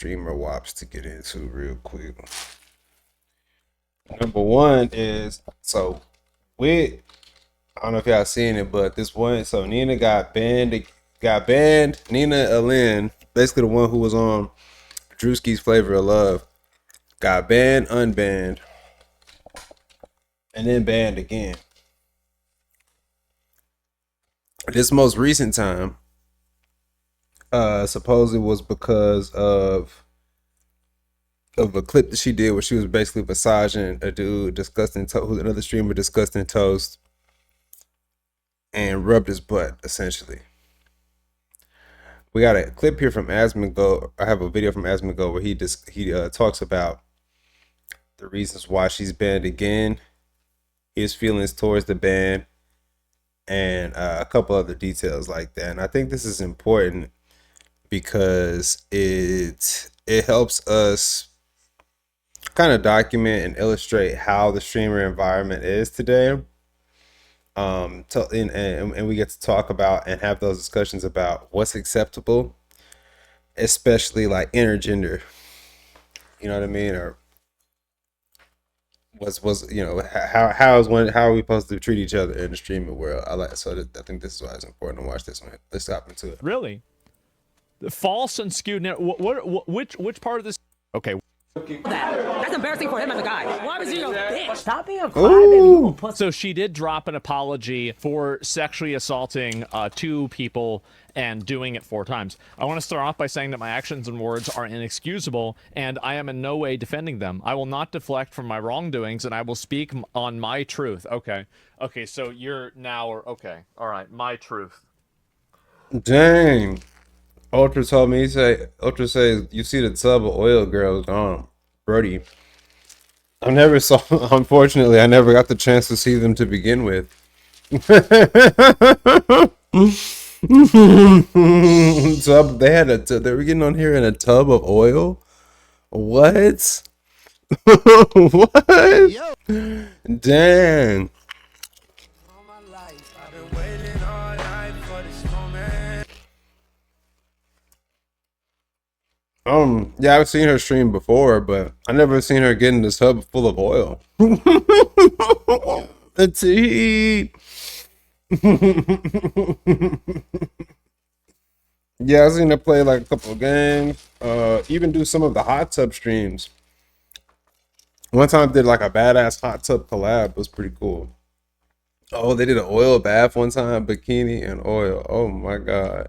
streamer wops to get into real quick. Number one is I don't know if y'all seen it, but this one, so Nina got banned. Nina Alin, basically the one who was on Drewski's Flavor of Love, got banned, unbanned, and then banned again. This most recent time, supposedly was because of a clip that she did where she was basically massaging a dude who's another streamer, disgusting toast, and rubbed his butt essentially. We got a clip here from Asmongold. I have a video from Asmongold where he talks about the reasons why she's banned again, his feelings towards the ban, and a couple other details like that. And I think this is important because it helps us kind of document and illustrate how the streamer environment is today. And we get to talk about and have those discussions about what's acceptable, especially like intergender. You know what I mean? Or how are we supposed to treat each other in the streaming world? I think this is why it's important to watch this one. Let's hop into it. Really? The false and skewed. Which part of this? Okay. That's embarrassing for him as a guy. Why was he a bitch? Stop being a crybaby. So she did drop an apology for sexually assaulting 2 people and doing it 4 times. I want to start off by saying that my actions and words are inexcusable, and I am in no way defending them. I will not deflect from my wrongdoings, and I will speak on my truth. Okay. Okay, so you're now, okay. All right, my truth. Dang. Ultra told me, Ultra says, you see the tub of oil girls gone. Brody. Unfortunately, I never got the chance to see them to begin with. They were getting on here in a tub of oil? What? What? Dang. Yeah, I've seen her stream before, but I never seen her get in this tub full of oil. The tea. Yeah, I've seen her play like a couple of games. Even do some of the hot tub streams. One time did like a badass hot tub collab. It was pretty cool. Oh, they did an oil bath one time, bikini and oil. Oh my god,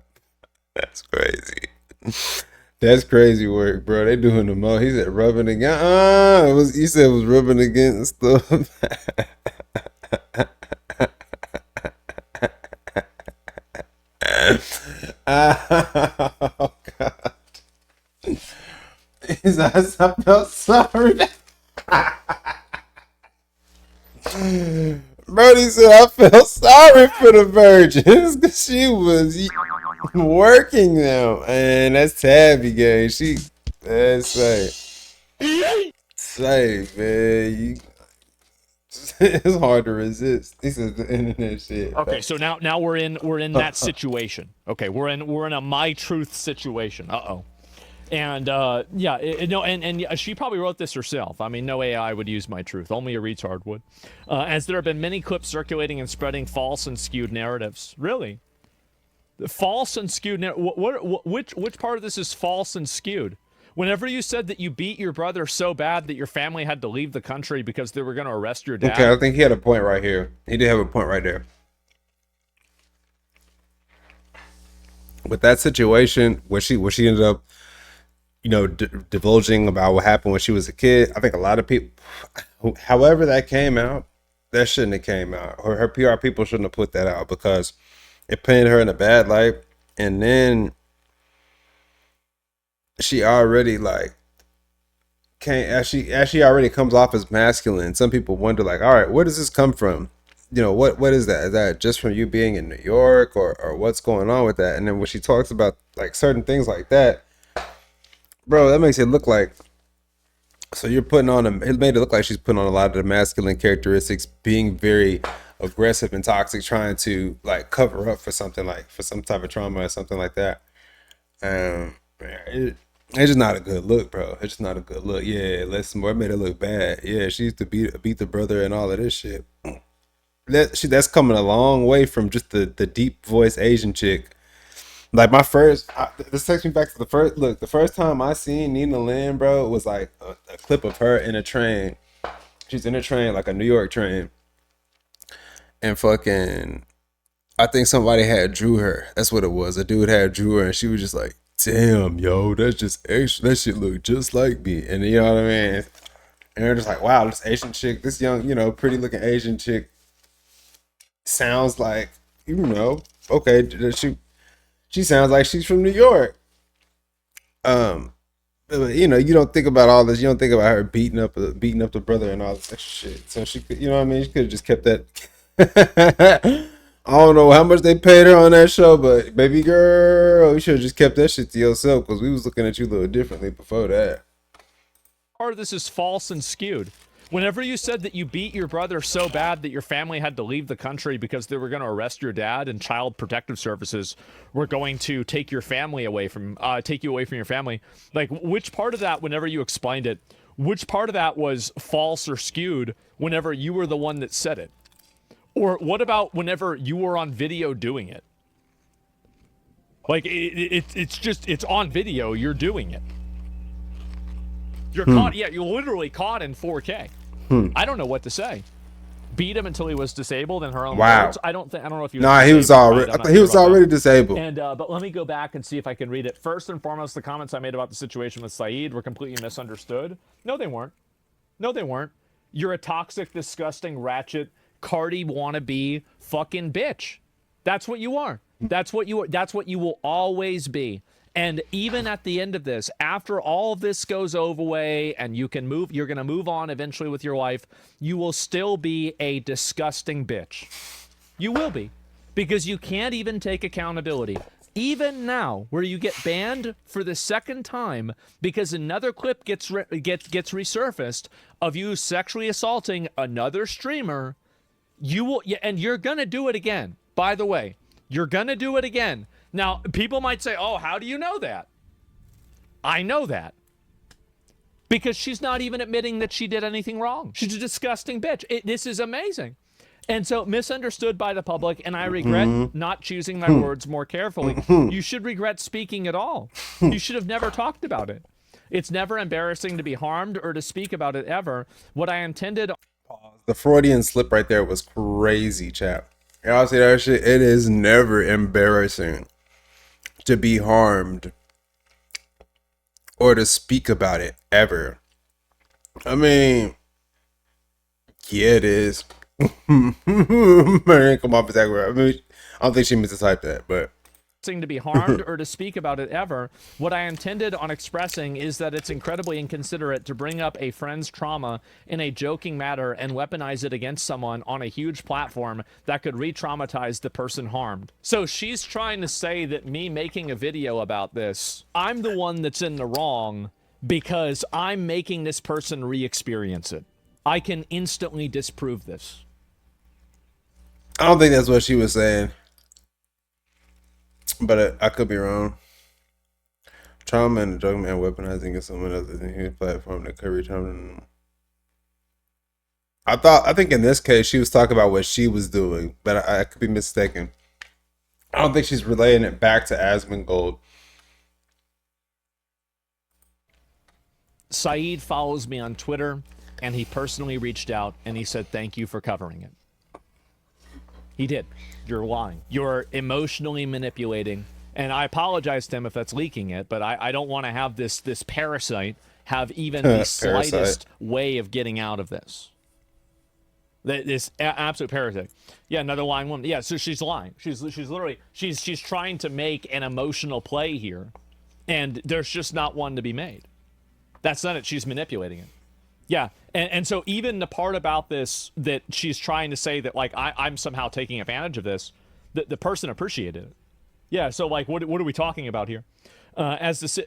that's crazy. That's crazy work, bro. They doing the most. He said rubbing against. He said it was rubbing against stuff. Oh god. His eyes, I felt sorry. Brody said I felt sorry for the virgins because she was working them, and that's Tabby gang. That's safe, man. It's hard to resist. This is the internet shit. Okay, so now we're in that situation. Okay, we're in a my truth situation. And yeah, and she probably wrote this herself. I mean, no AI would use my truth. Only a retard would. As there have been many clips circulating and spreading false and skewed narratives. Really? The false and skewed which part of this is false and skewed? Whenever you said that you beat your brother so bad that your family had to leave the country because they were going to arrest your dad. Okay, I think he had a point right here. He did have a point right there. With that situation where she ended up, divulging about what happened when she was a kid, I think a lot of people, however that came out, that shouldn't have came out. Or her PR people shouldn't have put that out because it painted her in a bad light. And then she already as she already comes off as masculine. Some people wonder all right, where does this come from? What is that? Is that just from you being in New York or what's going on with that? And then when she talks about certain things like that, bro, that makes it look like, so you're putting on it made it look like she's putting on a lot of the masculine characteristics, being very aggressive and toxic, trying to cover up for something, for some type of trauma or something like that. It's just not a good look, bro. It's just not a good look. Yeah, let's more made it look bad. Yeah, she used to beat the brother and all of this shit. That's coming a long way from just the deep voice Asian chick. Like this takes me back to the first look. The first time I seen Nina Lynn, bro, was like a clip of her in a train. She's in a train, like a New York train, and fucking, I think somebody had drew her. That's what it was. A dude had drew her, and she was just like, "Damn, yo, that's just extra. That shit look just like me." And you know what I mean? And they're just like, "Wow, this Asian chick, this young, pretty looking Asian chick, sounds like, okay, she sounds like she's from New York." But, you don't think about all this. You don't think about her beating up the brother and all this extra shit. So she could, what I mean? She could have just kept that. I don't know how much they paid her on that show, but baby girl, you should have just kept that shit to yourself, because we was looking at you a little differently before that. Part of this is false and skewed. Whenever you said that you beat your brother so bad that your family had to leave the country because they were going to arrest your dad, and Child Protective Services were going to take you away from your family, like, which part of that, whenever you explained it, which part of that was false or skewed whenever you were the one that said it? Or what about whenever you were on video doing it? Like, it's on video, you're doing it. You're caught, yeah, you're literally caught in 4K. I don't know what to say. Beat him until he was disabled in her own words. I don't know if he was Nah, he was already. I thought he was already disabled. And but let me go back and see if I can read it. First and foremost, the comments I made about the situation with Saeed were completely misunderstood. No, they weren't. No, they weren't. You're a toxic, disgusting, ratchet, Cardi wannabe fucking bitch. That's what you are. That's what you are. That's what you will always be. And even at the end of this, after all of this goes away and you're going to move on eventually with your life, you will still be a disgusting bitch. You will be. Because you can't even take accountability. Even now, where you get banned for the second time because another clip gets resurfaced of you sexually assaulting another streamer, you will, and you're going to do it again. By the way, you're going to do it again. Now, people might say, oh, how do you know that? I know that. Because she's not even admitting that she did anything wrong. She's a disgusting bitch. This is amazing. And so, misunderstood by the public, and I regret not choosing my words more carefully. You should regret speaking at all. You should have never talked about it. It's never embarrassing to be harmed or to speak about it ever. What I intended... The Freudian slip right there was crazy, chap. Y'all see that shit? It is never embarrassing to be harmed or to speak about it ever. I mean, yeah, it is. Come off exactly right. I mean, I don't think she meant to type that, but to be harmed or to speak about it ever. What I intended on expressing is that it's incredibly inconsiderate to bring up a friend's trauma in a joking manner and weaponize it against someone on a huge platform that could re-traumatize the person harmed. So she's trying to say that me making a video about this, I'm the one that's in the wrong because I'm making this person re-experience it. I can instantly disprove this. I don't think that's what she was saying. But I could be wrong. Trauma and the drug man weaponizing is someone else than huge platform that could reach trauma. I think in this case she was talking about what she was doing, but I could be mistaken. I don't think she's relaying it back to Asmongold. Saeed follows me on Twitter, and he personally reached out and he said thank you for covering it. He did. You're lying. You're emotionally manipulating. And I apologize to him if that's leaking it, but I don't want to have this parasite have even the slightest way of getting out of this. This absolute parasite. Yeah, another lying woman. Yeah, so she's lying. She's literally she's trying to make an emotional play here, and there's just not one to be made. That's not it. She's manipulating it. Yeah, and so even the part about this that she's trying to say that, like, I'm somehow taking advantage of this, the person appreciated it. Yeah, so, like, what are we talking about here? As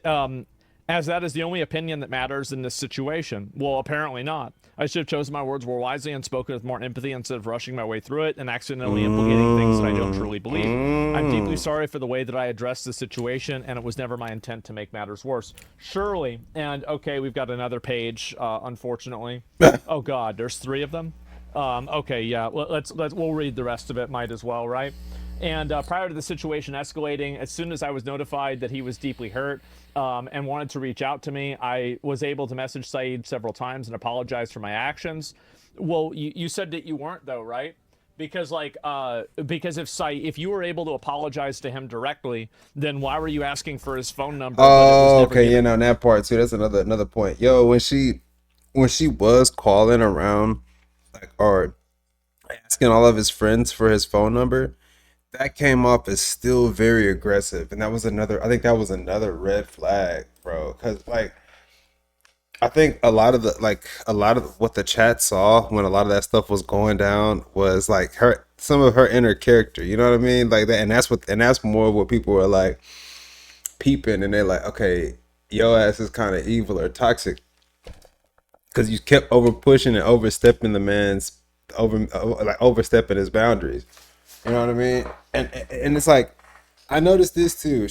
as that is the only opinion that matters in this situation. Well, apparently not. I should have chosen my words more wisely and spoken with more empathy instead of rushing my way through it and accidentally implicating things that I don't truly believe. I'm deeply sorry for the way that I addressed the situation, and it was never my intent to make matters worse. Surely, and okay, we've got another page, unfortunately. Oh God, there's 3 of them. Okay, yeah, we'll read the rest of it, might as well, right? And prior to the situation escalating, as soon as I was notified that he was deeply hurt and wanted to reach out to me, I was able to message Saeed several times and apologize for my actions. Well, you said that you weren't, though, right? Because because if you were able to apologize to him directly, then why were you asking for his phone number? Oh, okay, yeah, now that part too. That's another point. Yo, when she was calling around, like, or asking all of his friends for his phone number, that came off as still very aggressive, and that was another. I think that was another red flag, bro. Because like, I think a lot of what the chat saw when a lot of that stuff was going down was like some of her inner character. You know what I mean? Like that, and that's more what people were like peeping, and they're like, okay, your ass is kind of evil or toxic because you kept over pushing and overstepping the man's overstepping his boundaries. You know what I mean? And it's like, I noticed this too.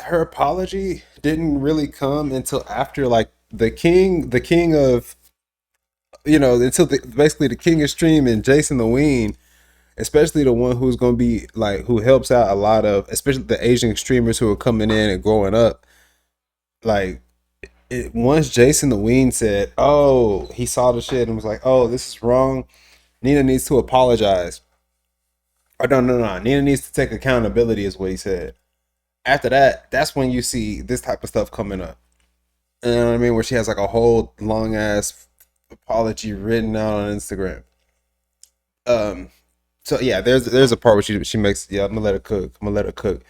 Her apology didn't really come until after like the king of, basically the king of stream and Jason the Ween, especially the one who's gonna be like who helps out a lot of, especially the Asian streamers who are coming in and growing up. Like once Jason the Ween said, "Oh, he saw the shit and was like, oh, this is wrong. Nina needs to apologize." Or no. Nina needs to take accountability, is what he said. After that, that's when you see this type of stuff coming up. You know what I mean? Where she has like a whole long ass apology written out on Instagram. So yeah, there's a part where she makes, yeah, I'm gonna let her cook.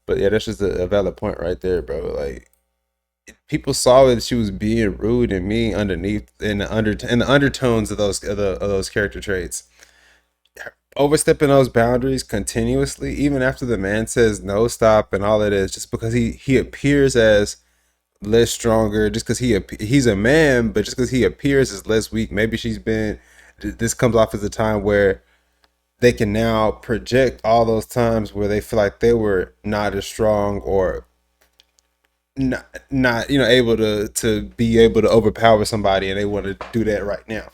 But yeah, that's just a valid point right there, bro. Like people saw that she was being rude and mean underneath in the undertones of those character traits. Overstepping those boundaries continuously, even after the man says no, stop, and all it is, just because he appears as less stronger, just because he's a man, but just because he appears as less weak. Maybe this comes off as a time where they can now project all those times where they feel like they were not as strong or not able to be able to overpower somebody, and they want to do that right now.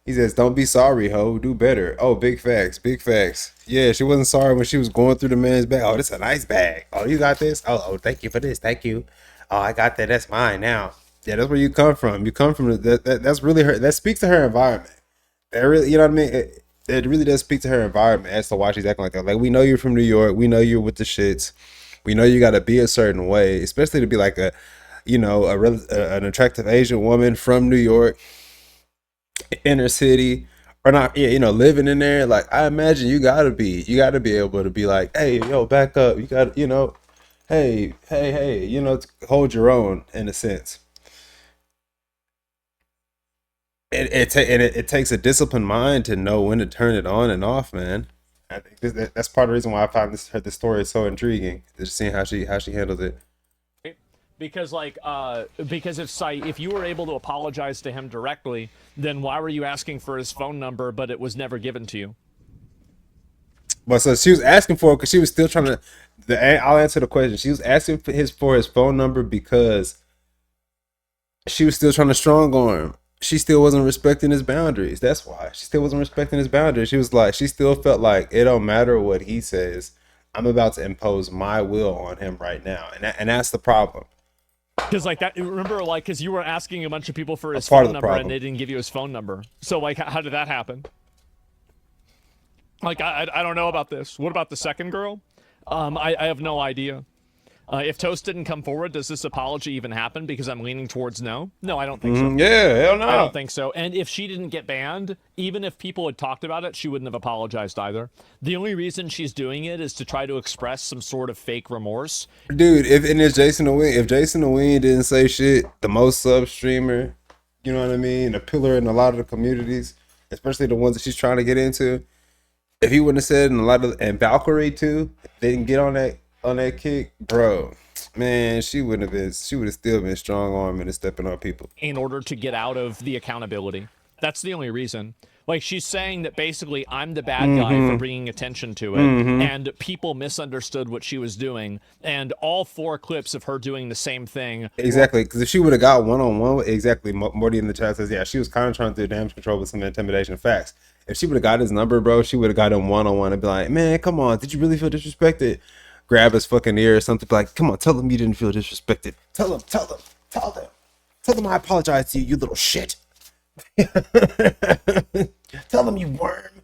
He says, "Don't be sorry, ho. Do better." Oh, big facts, big facts. Yeah, she wasn't sorry when she was going through the man's bag. Oh, this is a nice bag. Oh, you got this? Oh, thank you for this. Thank you. Oh, I got that. That's mine now. Yeah, that's where you come from. You come from that's really her. That speaks to her environment. That really, you know what I mean? It really does speak to her environment as to why she's acting like that. Like, we know you're from New York. We know you're with the shits. We know you got to be a certain way, especially to be like an attractive Asian woman from New York, inner city, or not, yeah, living in there. Like, I imagine you gotta be able to be like, hey, yo, back up. You got, hey, to hold your own in a sense. It takes a disciplined mind to know when to turn it on and off, man. I think that's part of the reason why I find this story so intriguing. Just seeing how she handles it. Because if you were able to apologize to him directly, then why were you asking for his phone number, but it was never given to you? But so she was asking for it because she was still trying to. I'll answer the question. She was asking for his phone number because she was still trying to strong arm. She still wasn't respecting his boundaries. That's why she still wasn't respecting his boundaries. She still felt like it don't matter what he says. I'm about to impose my will on him right now, and that's the problem. Because remember, because you were asking a bunch of people for his phone number and they didn't give you his phone number. So how did that happen? I don't know about this. What about the second girl? I have no idea. If Toast didn't come forward, does this apology even happen? Because I'm leaning towards no. No, I don't think so. Yeah, hell no. I don't think so. And if she didn't get banned, even if people had talked about it, she wouldn't have apologized either. The only reason she's doing it is to try to express some sort of fake remorse. Dude, if Jason the Ween didn't say shit, the most sub streamer, you know what I mean, a pillar in a lot of the communities, especially the ones that she's trying to get into. If he wouldn't have said, and Valkyrie too, they didn't get on that kick, bro. Man, she wouldn't have been. She would have still been strong arming and stepping on people. in order to get out of the accountability. That's the only reason. Like, she's saying that basically I'm the bad guy for bringing attention to it, and people misunderstood what she was doing, and all 4 clips of her doing the same thing. Exactly, because if she would have got one-on-one, exactly. Morty in the chat says, yeah, she was kind of trying to do damage control with some intimidation. Facts. If she would have got his number, bro, she would have got him one-on-one and be like, man, come on, did you really feel disrespected? Grab his fucking ear or something, be like, come on, tell him you didn't feel disrespected. Tell them I apologize to you, you little shit. Tell them you worm.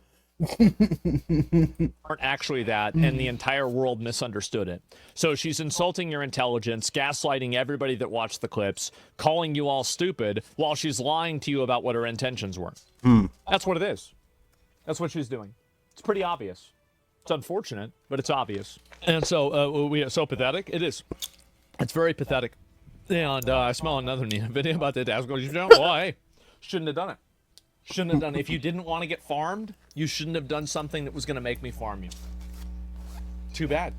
Aren't actually that, and the entire world misunderstood it. So she's insulting your intelligence, gaslighting everybody that watched the clips, calling you all stupid, while she's lying to you about what her intentions were. That's what it is. That's what she's doing. It's pretty obvious. It's unfortunate, but it's obvious. And so, so pathetic. It is. It's very pathetic. And I smell another video about the task. Why? Shouldn't have done it. Shouldn't have done it. If you didn't want to get farmed, you shouldn't have done something that was going to make me farm you. Too bad.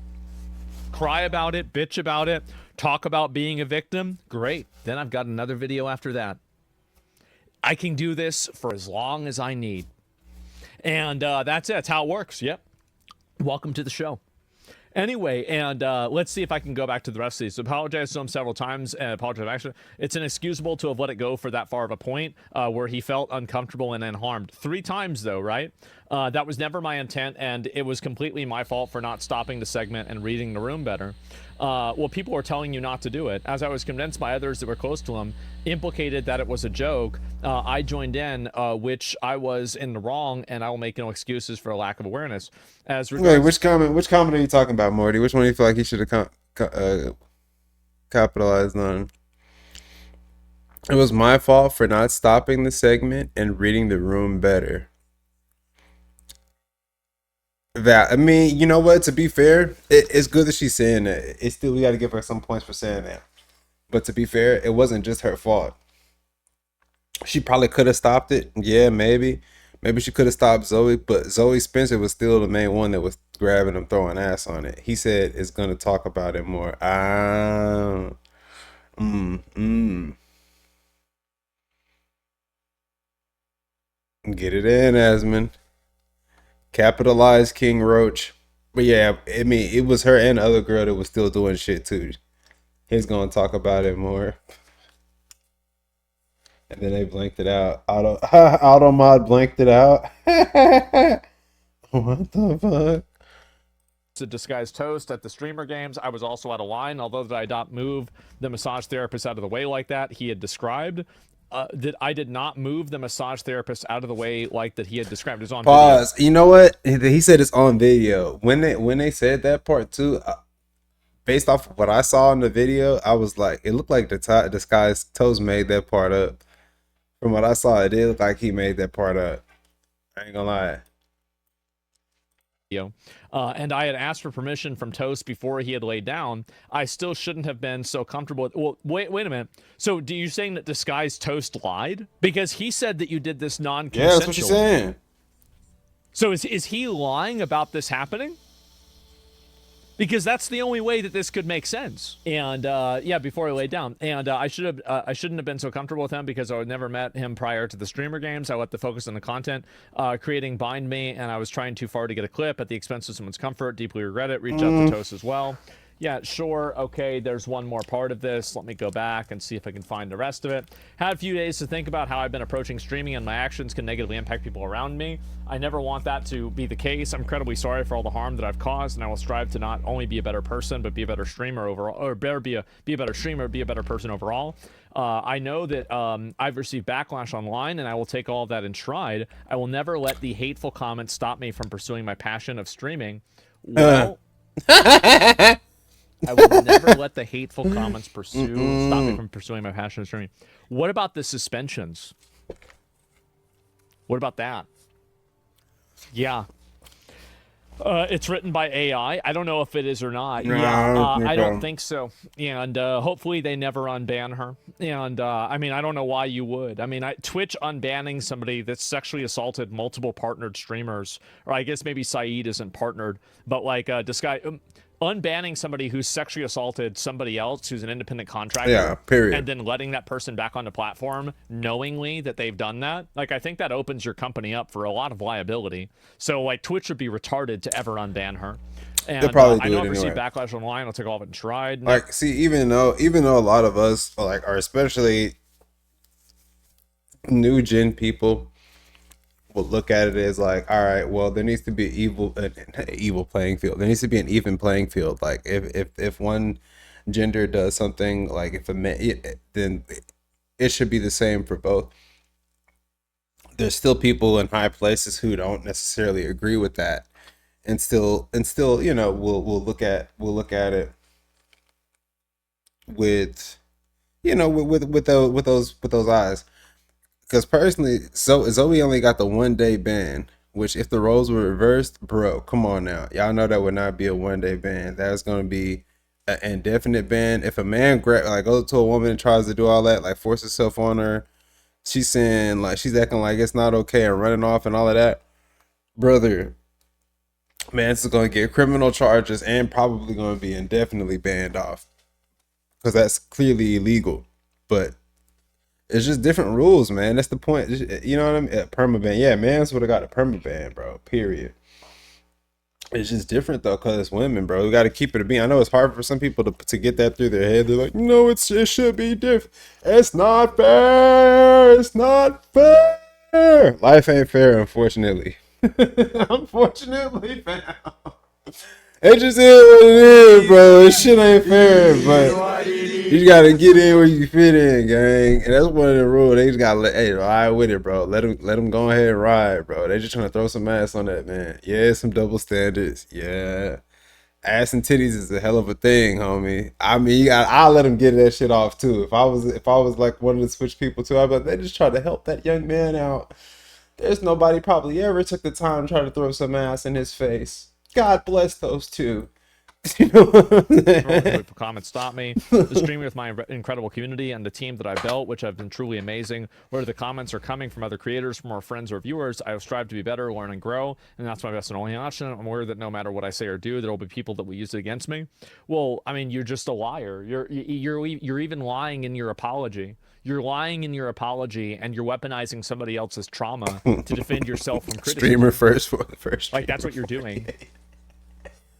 Cry about it, bitch about it, talk about being a victim. Great. Then I've got another video after that. I can do this for as long as I need. And that's it. That's how it works. Yep. Welcome to the show. Anyway, and let's see if I can go back to the rest of these. Apologize to him several times, and apologize. Actually, it's inexcusable to have let it go for that far of a point where he felt uncomfortable and unharmed. 3 times, though, right? That was never my intent, and it was completely my fault for not stopping the segment and reading the room better. Well, people were telling you not to do it. As I was convinced by others that were close to him, implicated that it was a joke, I joined in, which I was in the wrong, and I will make no excuses for a lack of awareness. As Wait, which comment are you talking about, Morty? Which one do you feel like he should have capitalized on? It was my fault for not stopping the segment and reading the room better. That, I mean, you know what? To be fair, it's good that she's saying that. It's still, we got to give her some points for saying that. But to be fair, it wasn't just her fault. She probably could have stopped it. Yeah, maybe. Maybe she could have stopped Zoe, but Zoe Spencer was still the main one that was grabbing him, throwing ass on it. He said it's going to talk about it more. Get it in, Asmund. Capitalize King Roach. But yeah, I mean, it was her and the other girl that was still doing shit too. He's going to talk about it more. And then they blanked it out. Automod blanked it out. What the fuck? To disguise toast at the streamer games, I was also out of line, although that I did not move the massage therapist out of the way like that he had described. That I did not move the massage therapist out of the way like that he had described. It's on pause. Video. You know what? He said it's on video. When they said that part too, based off of what I saw in the video, I was like, it looked like the disguise toast made that part up. From what I saw, it did look like he made that part up. I ain't gonna lie. And I had asked for permission from Toast before he had laid down. I still shouldn't have been so comfortable with, well, wait a minute. So do you saying that Disguised Toast lied? Because he said that you did this non-consensual. Yeah, that's what you're saying. So is he lying about this happening? Because that's the only way that this could make sense. And yeah, before I laid down, and I shouldn't have been so comfortable with him because I had never met him prior to the streamer games. I let the focus on the content creating bind me, and I was trying too far to get a clip at the expense of someone's comfort. Deeply regret it. Reach out to Toast as well. Yeah, sure. Okay, there's one more part of this. Let me go back and see if I can find the rest of it. Had a few days to think about how I've been approaching streaming and my actions can negatively impact people around me. I never want that to be the case. I'm incredibly sorry for all the harm that I've caused, and I will strive to not only be a better person, but be a better streamer overall, or be a better streamer, be a better person overall. I know that I've received backlash online, and I will take all of that in stride. I will never let the hateful comments stop me from pursuing my passion of streaming. Well... I will never let the hateful comments stop me from pursuing my passion of streaming. What about the suspensions? What about that? Yeah. It's written by AI. I don't know if it is or not. I don't think so. And hopefully they never unban her. And I mean, I don't know why you would. I mean, Twitch unbanning somebody that's sexually assaulted multiple partnered streamers, or I guess maybe Saeed isn't partnered, but like Disguise... unbanning somebody who's sexually assaulted somebody else who's an independent contractor, Yeah, period. and then letting that person back on the platform knowingly that they've done that, like, I think that opens your company up for a lot of liability. So like Twitch would be retarded to ever unban her. And They'll probably I do know it I've received anyway. backlash online. I'll take all of it and tried. Like, see, even though a lot of us like are especially new gen people will look at it as like, all right, well, there needs to be an evil playing field. There needs to be an even playing field. Like if one gender does something, like if a man, then it should be the same for both. There's still people in high places who don't necessarily agree with that, and still, you know, we'll look at it with, you know, with those eyes. Because personally, so Zoe only got the 1 day ban, which if the roles were reversed, bro, come on now. Y'all know that would not be a 1 day ban. That's going to be an indefinite ban. If a man goes to a woman and tries to do all that, like force herself on her, she's saying like she's acting like it's not okay and running off and all of that, brother, man, this is going to get criminal charges and probably going to be indefinitely banned off because that's clearly illegal. But it's just different rules, man. That's the point. You know what I mean? Permaban. Yeah, man's would have got a permaban, bro. Period. It's just different though, cause it's women, bro. We got to keep it a beat. I know it's hard for some people to get that through their head. They're like, no, it should be different. It's not fair. It's not fair. Life ain't fair, unfortunately. Unfortunately, fam. It just is what it is, bro. This shit ain't fair, but you gotta get in where you fit in, gang. And that's one of the rules. They just gotta ride with it, bro. Let them go ahead and ride, bro. They just trying to throw some ass on that, man. Yeah, some double standards. Yeah, ass and titties is a hell of a thing, homie. I mean, I'll let them get that shit off too. If I was like one of the Switch people too, I'd be like, they just try to help that young man out. There's nobody probably ever took the time to try to throw some ass in his face. God bless those two. You know what I'm saying? Comments stop me. The streaming with my incredible community and the team that I built, which have been truly amazing. Whether the comments are coming from other creators, from our friends or viewers, I will strive to be better, learn, and grow, and that's my best and only option. I'm aware that no matter what I say or do, there will be people that will use it against me. Well, I mean, you're just a liar. You're even lying in your apology. You're lying in your apology, and you're weaponizing somebody else's trauma to defend yourself from criticism. Streamer first. Like, that's what you're doing.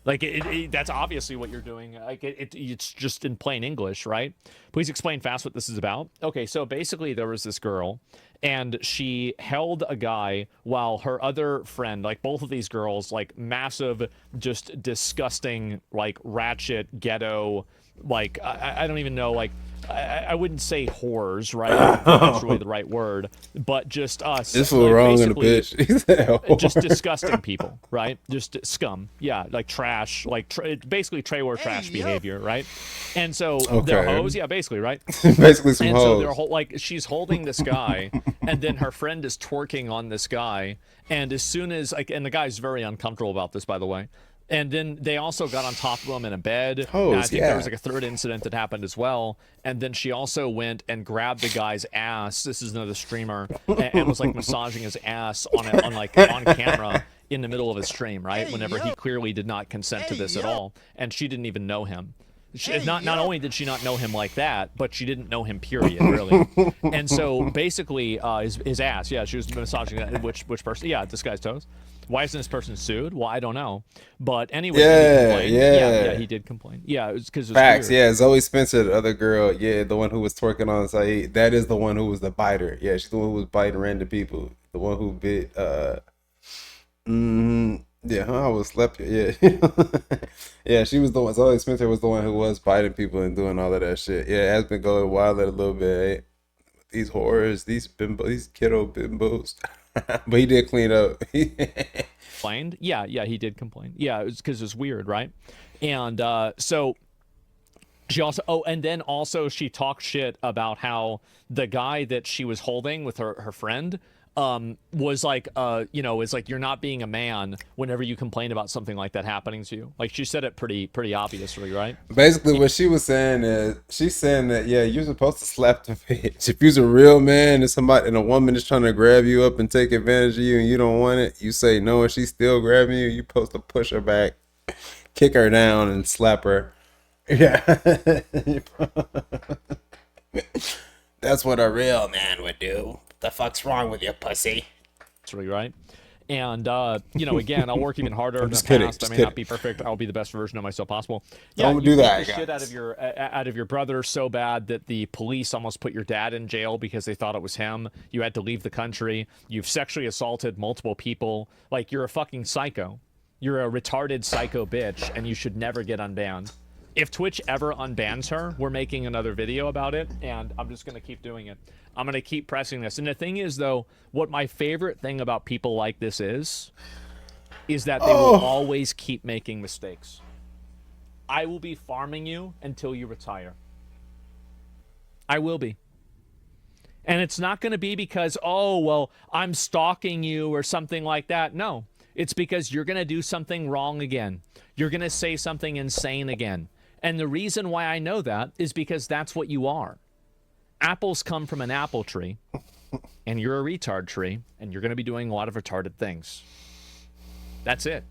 Like, that's obviously what you're doing. Like, it's just in plain English, right? Please explain fast what this is about. Okay, so basically there was this girl, and she held a guy while her other friend, like both of these girls, like massive, just disgusting, like ratchet, ghetto, like, I don't even know, like, I wouldn't say whores, right? That's really the right word, but just us. This was wrong in a bitch. He said, whore. Just disgusting people, right? Just scum, yeah, like trash, like basically trailer trash behavior, right? And so they're hoes, yeah, basically, right? Basically some and hoes. So they're like, she's holding this guy, and then her friend is twerking on this guy, and as soon as like, and the guy's very uncomfortable about this, by the way. And then they also got on top of him in a bed. Hose, and I think yeah. there was like a third incident that happened as well. And then she also went and grabbed the guy's ass. This is another streamer, and was like massaging his ass on camera in the middle of his stream, right? Whenever he clearly did not consent to this at all, and she didn't even know him. Not only did she not know him like that, but she didn't know him, period, really. And so basically, his ass, yeah, she was massaging that. Which person? Yeah, this guy's toes. Why isn't this person sued? Well, I don't know. But anyway, yeah, he did complain. Yeah, it was because Facts. Yeah, Zoe Spencer, the other girl, yeah, the one who was twerking on Saeed, that is the one who was the biter. Yeah, she's the one who was biting random people. The one who bit yeah, I was slept. Yeah. Yeah, she was the one. Zoe Spencer was the one who was biting people and doing all of that shit. Yeah, it has been going wild a little bit. These whores, these kiddo bimbos. But he did clean up. Complained? Yeah, he did complain. Yeah, it was because it's weird, right? And so she also, and then also she talked shit about how the guy that she was holding with her friend was like, is like, you're not being a man whenever you complain about something like that happening to you. Like, she said it pretty obviously, right? Basically, what she was saying is, she's saying that, yeah, you're supposed to slap the bitch. If you're a real man and a woman is trying to grab you up and take advantage of you and you don't want it, you say no and she's still grabbing you, you're supposed to push her back, kick her down and slap her. Yeah. That's what a real man would do. The fuck's wrong with you, pussy? That's really right. And, you know, again, I'll work even harder in the just kidding, past. just I may kidding. not be perfect. I'll be the best version of myself possible. Yeah, Don't you do beat that, the shit guys. out of your brother so bad that the police almost put your dad in jail because they thought it was him. You had to leave the country. You've sexually assaulted multiple people. Like, you're a fucking psycho. You're a retarded psycho bitch, and you should never get unbanned. If Twitch ever unbans her, we're making another video about it, and I'm just going to keep doing it. I'm going to keep pressing this. And the thing is, though, what my favorite thing about people like this is that they will always keep making mistakes. I will be farming you until you retire. I will be. And it's not going to be because, oh, well, I'm stalking you or something like that. No, it's because you're going to do something wrong again. You're going to say something insane again. And the reason why I know that is because that's what you are. Apples come from an apple tree, and you're a retard tree, and you're going to be doing a lot of retarded things. That's it.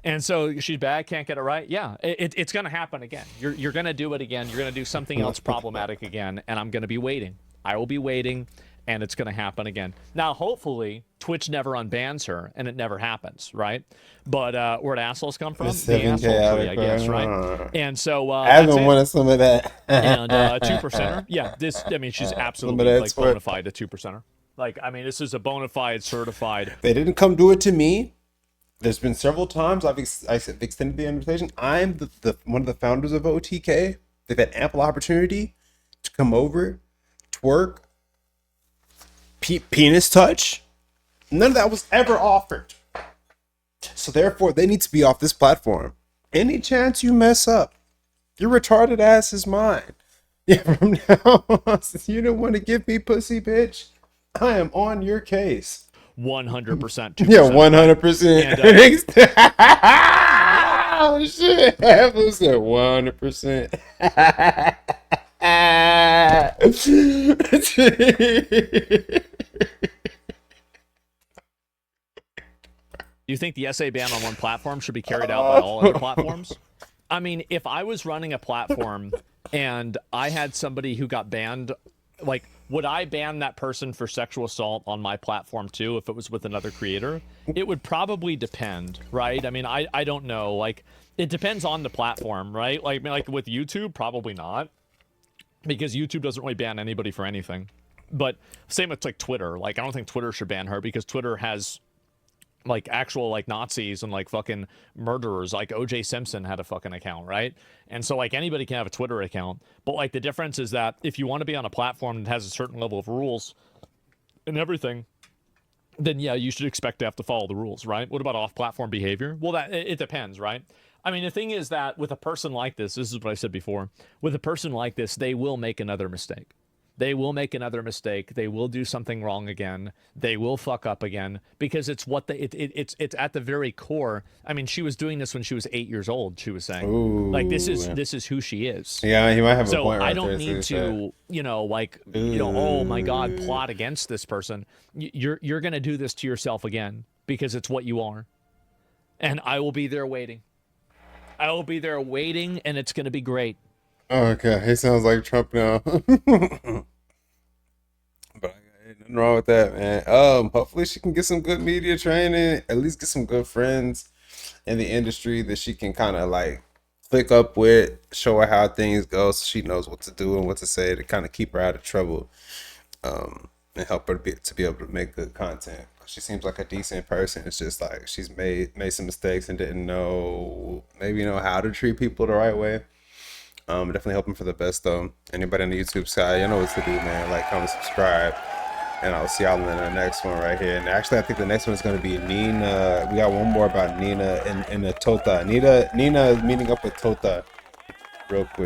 And so she's bad, can't get it right. Yeah, it's going to happen again. You're going to do it again. You're going to do something else problematic again, and I'm going to be waiting. I will be waiting, and it's going to happen again. Now, hopefully, Twitch never unbans her, and it never happens, right? But where'd assholes come from? The asshole tree, I guess, right? And so I've that's been it. wanting some of that. And 2%er, yeah, this, I mean, she's absolutely like bona fide a 2%er. Like, I mean, this is a bona fide certified. They didn't come do it to me. There's been several times I've extended the invitation. I'm the one of the founders of OTK. They've had ample opportunity to come over, twerk, penis touch. None of that was ever offered. So therefore, they need to be off this platform. Any chance you mess up, your retarded ass is mine. Yeah, from now on, since you don't want to give me pussy, bitch, I am on your case. 100%. Yeah, 100%. Oh shit! Who said 100%? Do you think the essay ban on one platform should be carried out by all other platforms? I mean, if I was running a platform and I had somebody who got banned, like, would I ban that person for sexual assault on my platform too if it was with another creator? It would probably depend, right? I mean, I don't know. Like, it depends on the platform, right? Like, I mean, like with YouTube, probably not. Because YouTube doesn't really ban anybody for anything. But same with like Twitter. Like, I don't think Twitter should ban her because Twitter has like actual like Nazis and like fucking murderers. Like OJ Simpson had a fucking account, right? And so like anybody can have a Twitter account. But like the difference is that if you want to be on a platform that has a certain level of rules and everything, then yeah, you should expect to have to follow the rules, right? What about off-platform behavior? Well, that it depends, right? I mean, the thing is that with a person like this is what I said before, with a person like this, they will make another mistake. They will make another mistake. They will do something wrong again. They will fuck up again because it's what it's at the very core. I mean, she was doing this when she was 8 years old. She was saying, Ooh, like, this is who she is. Yeah, he might have a So point right I don't there, need to, you know, like, you know, oh my God, plot against this person. You're gonna do this to yourself again because it's what you are, and I will be there waiting. I will be there waiting, and it's gonna be great. Okay, he sounds like Trump now. But ain't nothing wrong with that, man. Hopefully she can get some good media training, at least get some good friends in the industry that she can kind of like click up with, show her how things go so she knows what to do and what to say to kind of keep her out of trouble, and help her to be able to make good content. She seems like a decent person. It's just like she's made some mistakes and didn't know how to treat people the right way. Definitely hoping for the best though. Anybody on the YouTube side, you know what to do, man. Like, comment, subscribe, and I'll see y'all in the next one right here. And actually, I think the next one is going to be Nina. We got one more about Nina and Tota. Nina is meeting up with Tota real quick.